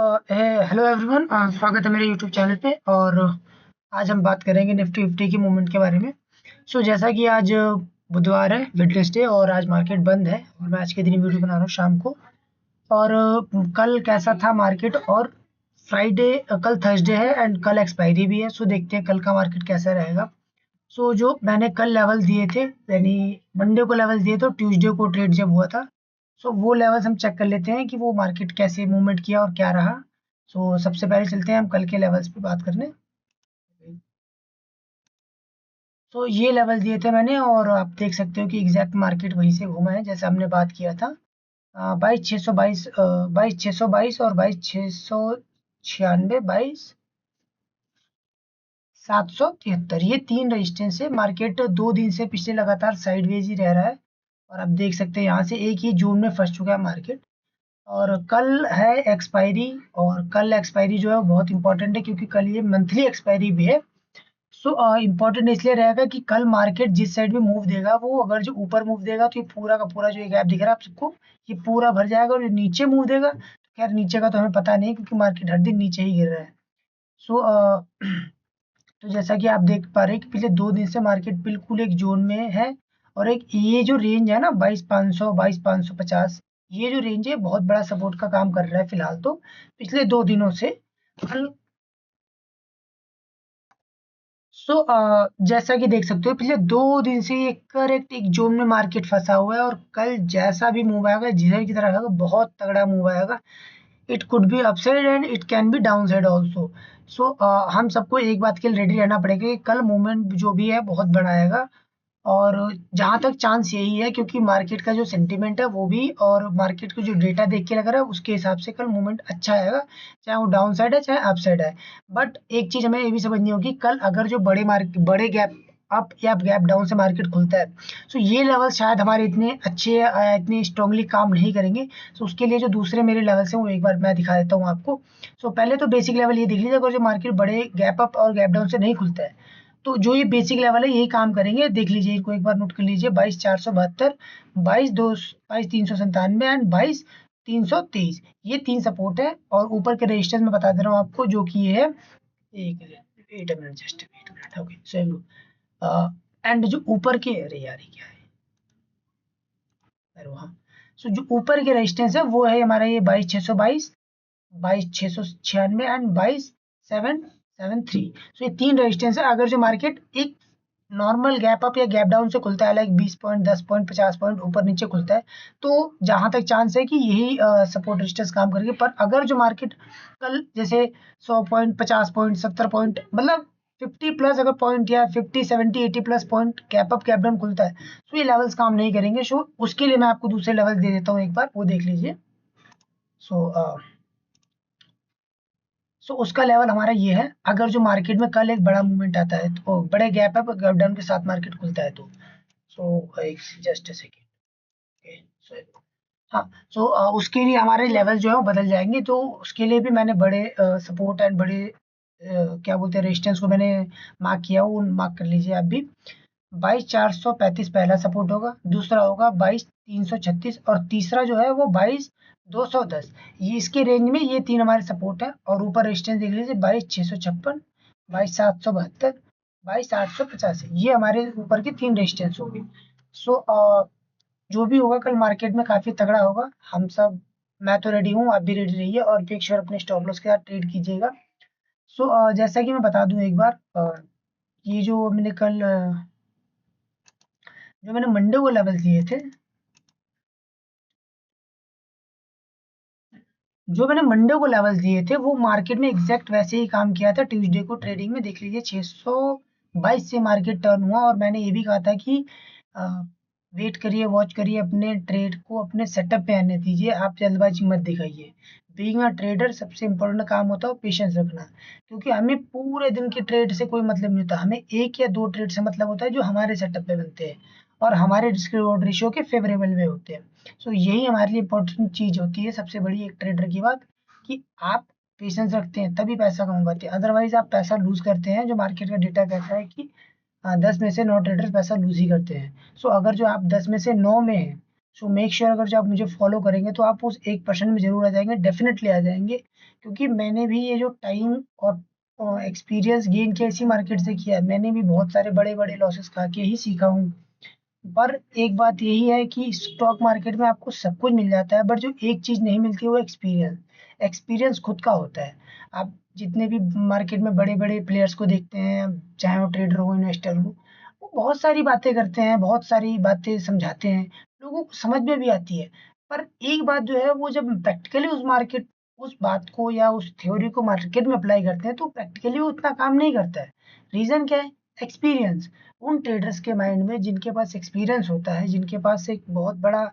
Hello everyone, स्वागत है मेरे यूट्यूब चैनल पे। और आज हम बात करेंगे निफ्टी फिफ्टी की मूवमेंट के बारे में। जैसा कि आज बुधवार है, वेडनेसडे, और आज मार्केट बंद है और मैं आज के दिन वीडियो बना रहा हूँ शाम को। और कल कैसा था मार्केट, और फ्राइडे, कल थर्सडे है एंड कल एक्सपायरी भी है। देखते हैं कल का मार्केट कैसा रहेगा। जो मैंने कल लेवल दिए थे, यानी मंडे को लेवल दिए थे, ट्यूसडे को ट्रेड जब हुआ था, वो लेवल्स हम चेक कर लेते हैं कि वो मार्केट कैसे मूवमेंट किया और क्या रहा। सबसे पहले चलते हैं हम कल के लेवल्स पे बात करने। ये लेवल दिए थे मैंने, और आप देख सकते हो कि एग्जैक्ट मार्केट वहीं से घूमा है जैसा हमने बात किया था। 22,622, 22,622 और 22,696, 22,773, ये तीन रेजिस्टेंस है। मार्केट 2 दिन से पिछले लगातार साइडवेज ही रह रहा है, और आप देख सकते हैं यहाँ से एक ही जोन में फंस चुका है मार्केट। और कल है एक्सपायरी, और कल एक्सपायरी जो है वो बहुत इंपॉर्टेंट है क्योंकि कल ये मंथली एक्सपायरी भी है। इम्पोर्टेंट इसलिए रहेगा कि कल मार्केट जिस साइड में मूव देगा, वो अगर जो ऊपर मूव देगा तो ये पूरा का पूरा जो ये गैप दिख रहा है आप सबको, ये पूरा भर जाएगा। और जो नीचे मूव देगा, तो खैर नीचे का तो हमें पता नहीं क्योंकि मार्केट हर दिन नीचे ही गिर रहा है। सो तो जैसा कि आप देख पा रहे हैं कि पिछले 2 दिन से मार्केट बिल्कुल एक जोन में है। और एक ये जो रेंज है ना, 22,500, 22,550, ये जो रेंज है बहुत बड़ा सपोर्ट का काम कर रहा है फिलहाल तो पिछले 2 दिनों से। कल जैसा कि देख सकते हो पिछले 2 दिन से ये करेक्ट एक जोन में मार्केट फंसा हुआ है, और कल जैसा भी मूव आएगा, जिधर की तरफ आएगा, बहुत तगड़ा मूव आएगा। It could be upside and it can be down side also. हम सबको एक बात के लिए रेडी रहना पड़ेगा कि कल मूवमेंट जो भी है बहुत बड़ा आएगा। और जहाँ तक चांस यही है क्योंकि मार्केट का जो सेंटीमेंट है वो भी, और मार्केट को जो डेटा देख के लग रहा है उसके हिसाब से कल मूवमेंट अच्छा आएगा, चाहे वो डाउन साइड है चाहे अप साइड है। बट एक चीज हमें ये भी समझनी होगी, कल अगर जो बड़े गैप अप या गैप डाउन से मार्केट खुलता है, ये लेवल शायद हमारे इतने अच्छे इतने स्ट्रांगली काम नहीं करेंगे। उसके लिए जो दूसरे मेरे लेवल्स हैं वो एक बार मैं दिखा देता हूँ आपको। पहले तो बेसिक लेवल ये देख लीजिए, अगर जो मार्केट बड़े गैप अप और गैप डाउन से नहीं खुलता है, तो जो ये बेसिक लेवल है यही काम करेंगे। देख लीजिए, इनको एक बार नोट कर लीजिए, 22,472, 22,397 एंड 22,323, ये तीन सपोर्ट है। और ऊपर के रजिस्टर में बता दे रहा हूँ आपको, जो कि है एक wait a minute, just wait a minute, okay and जो ऊपर के, अरे यार ये क्या है, अरे वहाँ, जो ऊपर के रेजिस्टेंस है वो है हमारा ये 22,622, 22,696 एंड 22,773। ये तीन रेजिस्टेंस है। अगर जो मार्केट एक नॉर्मल गैप अप या गैप डाउन से खुलता है, लाइक 20 पॉइंट, 10 पॉइंट, 50 पॉइंट ऊपर नीचे खुलता है, तो जहां तक चांस है कि यही सपोर्ट रेजिस्टेंस काम करेंगे। पर अगर जो मार्केट कल जैसे 100 पॉइंट, 50 पॉइंट, 70 पॉइंट, मतलब 50 प्लस अगर पॉइंट, या 50, 70, 80 plus point gap up gap down खुलता है, तो ये लेवल्स काम नहीं करेंगे। उसके लिए मैं आपको दूसरे लेवल दे देता हूँ, एक बार वो देख लीजिए। सो उसका लेवल हमारा ये है, अगर जो मार्केट में कल एक बड़ा मूवमेंट आता है, तो बड़े गैप अप गैप डाउन के साथ मार्केट खुलता है, तो एक जस्ट सेकेंड, हाँ। उसके लिए हमारे लेवल जो है वो बदल जाएंगे। तो उसके लिए भी मैंने बड़े सपोर्ट एंड बड़े क्या बोलते हैं रेजिस्टेंस को मैंने मार्क किया, वो मार्क कर लीजिए आप भी। 22,435 पहला सपोर्ट होगा, दूसरा होगा 22,336, और तीसरा जो है वो 22,210। ये इसके रेंज में ये तीन हमारे सपोर्ट है। और ऊपर रेजिस्टेंस देख लीजिए, 22,656, 22,772, 22,885, ये हमारे ऊपर के तीन रेजिस्टेंस होंगे। सो जो भी होगा कल मार्केट में काफी तगड़ा होगा। हम सब, मैं तो रेडी हूँ, आप भी रेडी रहिए, और मेक श्योर अपने स्टॉप लॉस के साथ ट्रेड कीजिएगा। जैसा कि मैं बता दूं एक बार, ये जो मैंने मंडे को लेवल दिए थे, वो मार्केट में एग्जैक्ट वैसे ही काम किया था ट्यूसडे को ट्रेडिंग में। देख लीजिए, 622 से मार्केट टर्न हुआ, और मैंने ये भी कहा था कि वेट करिए, वॉच करिए, अपने ट्रेड को अपने सेटअप पे आने दीजिए, आप जल्दबाजी मत दिखाइए। बीइंग अ ट्रेडर सबसे इम्पोर्टेंट काम होता है पेशेंस रखना, क्योंकि हमें पूरे दिन के ट्रेड से कोई मतलब नहीं होता, हमें एक या दो ट्रेड से मतलब होता है जो हमारे सेटअप पे बनते हैं और हमारे रिस्क रिवॉर्ड रेशियो के फेवरेबल में होते हैं। यही हमारे लिए इंपॉर्टेंट चीज होती है, सबसे बड़ी एक ट्रेडर की बात, कि आप पेशेंस रखते हैं तभी पैसा कमा पाते हैं। अदरवाइज आप पैसा लूज करते हैं। जो मार्केट का डेटा कहता है कि 10 में से 9 ट्रेडर्स पैसा लूज ही करते हैं। अगर जो आप 10 में से 9 में हैं, सो मेक श्योर अगर जो आप मुझे फॉलो करेंगे तो आप उस 1% में ज़रूर आ जाएँगे, डेफ़िनेटली आ जाएँगे। क्योंकि मैंने भी ये जो टाइम और एक्सपीरियंस गेन किया इसी मार्केट से किया है। मैंने भी बहुत सारे बड़े-बड़े लॉसेस खा के ही सीखा हूँ। पर एक बात यही है कि स्टॉक मार्केट में आपको सब कुछ मिल जाता है, बट जो एक चीज़ नहीं मिलती है वो एक्सपीरियंस। एक्सपीरियंस खुद का होता है। आप जितने भी मार्केट में बड़े-बड़े प्लेयर्स को देखते हैं, चाहे वो ट्रेडर हो, इन्वेस्टर हो, वो बहुत सारी बातें करते हैं, बहुत सारी बातें समझाते हैं, लोगों को समझ में भी आती है। पर एक बात जो है वो जब प्रैक्टिकली उस बात को या उस थ्योरी को मार्केट में अप्लाई करते हैं तो प्रैक्टिकली वो उतना काम नहीं करता है। रीज़न क्या है? एक्सपीरियंस। उन ट्रेडर्स के माइंड में जिनके पास एक्सपीरियंस होता है, जिनके पास एक बहुत बड़ा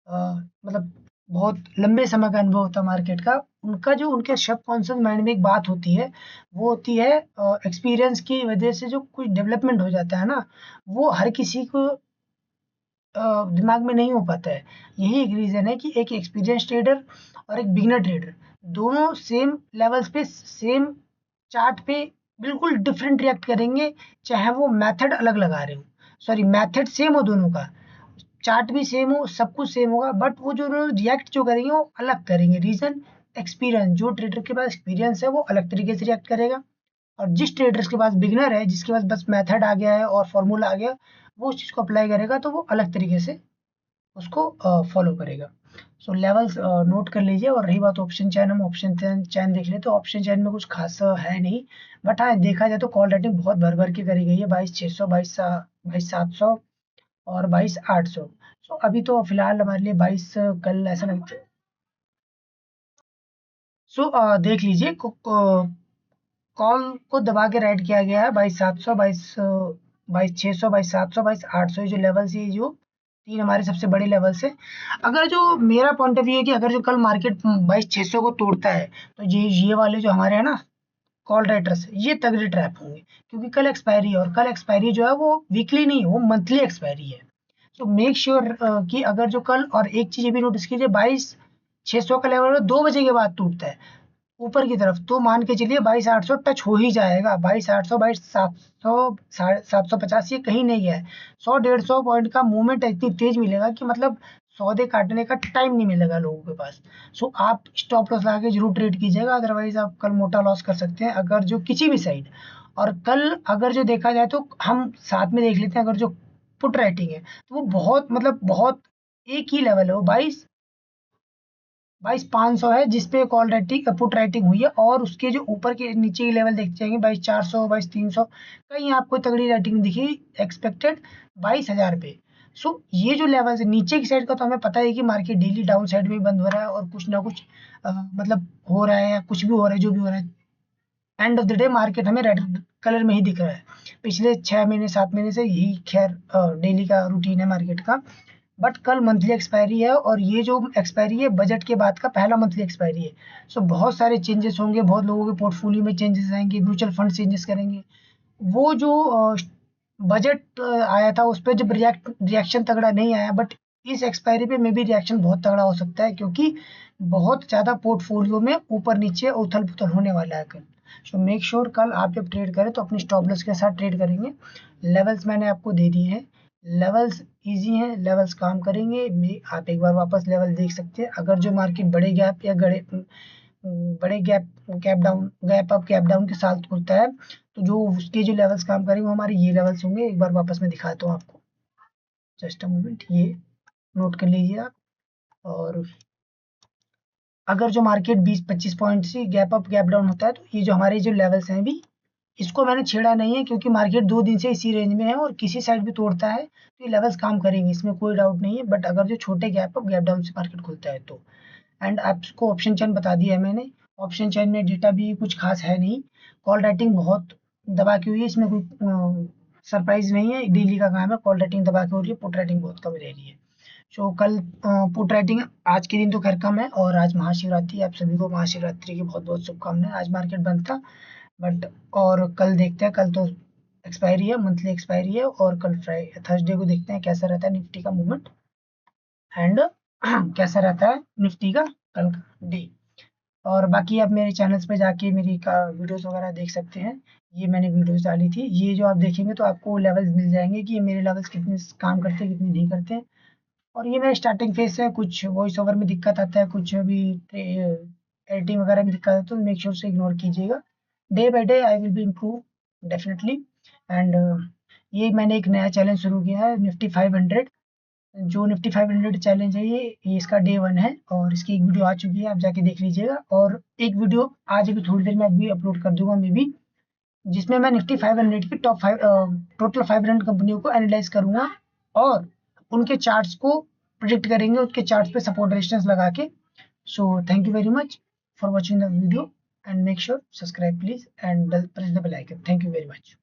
मतलब बहुत लंबे समय का अनुभव होता है मार्केट का, उनका जो उनके सबकॉन्शियस माइंड में एक बात होती है, वो होती है एक्सपीरियंस की वजह से जो कुछ डेवलपमेंट हो जाता है ना, वो हर किसी को दिमाग में नहीं हो पाता है। यही एक रीज़न है कि एक एक्सपीरियंस ट्रेडर और एक बिगिनर ट्रेडर दोनों सेम लेवल्स पे सेम चार्ट पे बिल्कुल डिफरेंट रिएक्ट करेंगे, चाहे वो मेथड अलग लगा रहे हो। सॉरी, मेथड सेम हो दोनों का, चार्ट भी सेम हो, सब कुछ सेम होगा, बट वो जो रिएक्ट जो करेंगे वो अलग करेंगे। Reason experience. जो ट्रेडर के पास एक्सपीरियंस है वो अलग तरीके से रिएक्ट करेगा, और जिस ट्रेडर्स के पास बिगिनर है, जिसके पास बस मेथड आ गया है और फॉर्मूला आ गया, वो उस चीज़ को अप्लाई करेगा तो वो अलग तरीके से उसको फॉलो करेगा। सो लेवल्स नोट कर लीजिए। और रही बात ऑप्शन चैन, हम ऑप्शन चैन देख लें तो ऑप्शन चैन में कुछ खास है नहीं, बट हाँ देखा जाए तो कॉल रेटिंग बहुत भर भर के करी गई है। 22,600, 22,700 और 22,800। सो अभी तो फिलहाल हमारे लिए 22 कल ऐसा लगता है। सो देख लीजिए, कॉल को दबा के राइट किया गया है 22,700, 22,600, 22,700, 22,800, ये जो लेवल्स है, जो तीन हमारे सबसे बड़े लेवल्स है। अगर जो मेरा पॉइंट ऑफ व्यू है कि अगर जो कल मार्केट 22,600 को तोड़ता है तो ये वाले जो हमारे हैं ना कॉल राइटर्स, ये तगड़े ट्रैप होंगे, क्योंकि कल एक्सपायरी है, और कल एक्सपायरी जो है वो वीकली नहीं है, वो मंथली एक्सपायरी है। सो मेक श्योर कि अगर जो कल, और एक चीज़ ये भी नोटिस कीजिए, 22,600 का लेवल 2 बजे के बाद टूटता है ऊपर की तरफ, तो मान के चलिए 22,800 टच हो ही जाएगा। 22,800, 22,700, 750 ये कहीं नहीं गया है। 100-150 पॉइंट का मूवमेंट इतनी तेज मिलेगा कि मतलब सौदे काटने का टाइम नहीं मिलेगा लोगों के पास। सो आप स्टॉप लॉस लगा के जरूर ट्रेड कीजिएगा, अदरवाइज आप कल मोटा लॉस कर सकते हैं अगर जो किसी भी साइड। और कल अगर जो देखा जाए तो हम साथ में देख लेते हैं, अगर जो पुट राइटिंग है तो वो बहुत मतलब बहुत एक ही लेवल है, वो 22,500 है, जिसपे कॉल राइटिंग पुट राइटिंग हुई है, और उसके जो ऊपर के नीचे के लेवल देखते जाएंगे 22,400, 22,300, कहीं आपको तगड़ी राइटिंग दिखी एक्सपेक्टेड 22,000 पे। सो ये जो लेवल है नीचे की साइड का, तो हमें पता है कि मार्केट डेली डाउन साइड में बंद हो रहा है, और कुछ ना कुछ मतलब हो रहा है, या कुछ भी हो रहा है, जो भी हो रहा है, end of the day market हमें रेड कलर में ही दिख रहा है। पिछले 6 महीने 7 महीने से यही खैर डेली का रूटीन है मार्केट का। बट कल मंथली एक्सपायरी है, और ये जो एक्सपायरी है बजट के बाद का पहला मंथली एक्सपायरी है। सो बहुत सारे चेंजेस होंगे, बहुत लोगों के पोर्टफोलियो में चेंजेस आएंगे, म्यूचुअल फंड चेंजेस करेंगे। वो जो बजट आया था उस पर जब रिएक्शन तगड़ा नहीं आया, बट इस एक्सपायरी पे मे भी रिएक्शन बहुत तगड़ा हो सकता है, क्योंकि बहुत ज़्यादा पोर्टफोलियो में ऊपर नीचे उथल पुथल होने वाला है कल। सो मेक श्योर कल आप जब ट्रेड करें तो अपनी स्टॉप लॉस के साथ ट्रेड करेंगे। लेवल्स मैंने आपको दे दिए हैं, लेवल्स इजी हैं, लेवल्स काम करेंगे। आप एक बार वापस लेवल देख सकते हैं। अगर जो मार्केट बड़े गैप या बड़े गैप अप गैप डाउन के साथ खुलता है, तो जो उसके जो लेवल्स काम करेंगे वो हमारे ये लेवल्स होंगे। एक बार वापस मैं दिखाता हूँ आपको, जस्ट अ मोमेंट, ये नोट कर लीजिए आप। और अगर जो मार्केट 20-25 पॉइंट से गैप अप गैप डाउन होता है तो ये जो हमारे जो लेवल्स हैं अभी, इसको मैंने छेड़ा नहीं है, क्योंकि मार्केट 2 दिन से इसी रेंज में है, और किसी साइड भी तोड़ता है तो ये लेवल्स काम करेंगे, इसमें कोई डाउट नहीं है। बट अगर जो छोटे गैप अप गैप डाउन से मार्केट खुलता है तो, एंड आपको ऑप्शन चेन बता दिया है मैंने। ऑप्शन चेन में डेटा भी कुछ खास है नहीं, कॉल राइटिंग बहुत दबा के हुई है, इसमें कोई सरप्राइज नहीं है, डेली का काम है, कॉल राइटिंग दबा के हो रही है, पुट राइटिंग बहुत कम रह रही है। सो कल पुट राइटिंग आज के दिन तो खैर कम है, और आज महाशिवरात्रि, आप सभी को महाशिवरात्रि की बहुत बहुत शुभकामनाएं। आज मार्केट बंद था, बट और कल देखते हैं, कल तो एक्सपायरी है, मंथली एक्सपायरी है, और कल फ्राइडे थर्सडे को देखते हैं कैसा रहता है निफ्टी का मूवमेंट, एंड कैसा रहता है निफ्टी का कल का डे। और बाकी आप मेरे चैनल्स पे जाके मेरी का वीडियोस वगैरह देख सकते हैं। ये मैंने वीडियोस डाली थी, ये जो आप देखेंगे तो आपको लेवल्स मिल जाएंगे कि ये मेरे लेवल्स कितने काम करते हैं कितने नहीं करते हैं। और ये मेरा स्टार्टिंग फेस है, कुछ वॉइस ओवर में दिक्कत आता है, कुछ अभी एडिटिंग वगैरह में दिक्कत है, तो मेक श्योर से इग्नोर कीजिएगा। Day by day I will be improve definitely. And ये मैंने एक नया चैलेंज शुरू किया है, निफ्टी 500। जो निफ्टी 500 चैलेंज है, ये इसका डे 1 है, और इसकी एक वीडियो आ चुकी है, आप जाके देख लीजिएगा। और एक वीडियो आज भी थोड़ी देर में अभी अपलोड कर दूंगा मे बी, जिसमें मैं निफ्टी 500 की टॉप 5 टोटल 500 कंपनियों को एनालाइज करूंगा, और उनके चार्ट्स को प्रिडिक्ट करेंगे, उनके चार्ट्स पे सपोर्ट रेजिस्टेंस लगा के। So thank you very much for watching the video, and make sure subscribe please, and press the bell icon. Thank you very much.